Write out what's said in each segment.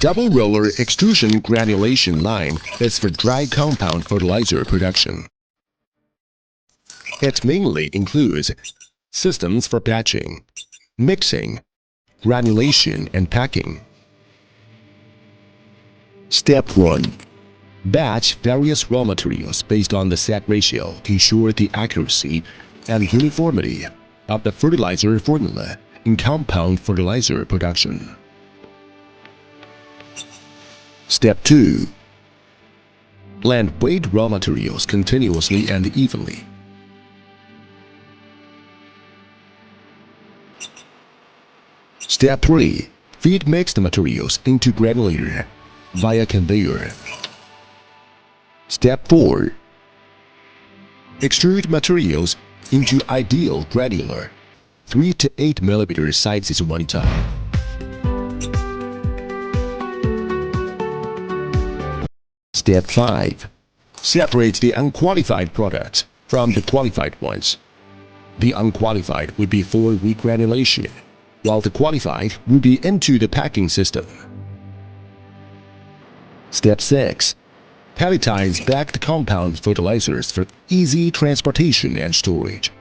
double roller extrusion granulation line is for dry compound fertilizer production. It mainly includes systems for batching, mixing, granulation, and packing. Step 1. Batch various raw materials based on the set ratio to ensure the accuracy and uniformity of the fertilizer formula in compound fertilizer production. Step 2. Blend weighed raw materials continuously and evenly. Step 3. Feed mixed materials into granulator via conveyor. Step 4. Extrude materials into ideal granular 3 to 8 mm sizes one time. Step 5. Separate the unqualified products from the qualified ones. The unqualified would be for regranulation, while the qualified would be into the packing system. Step 6. Palletize bagged compound fertilizers for easy transportation and storage.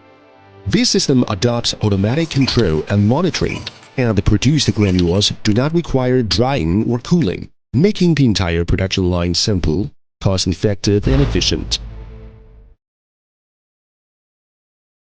This system adopts automatic control and monitoring, and the produced granules do not require drying or cooling, making the entire production line simple, cost-effective, and efficient.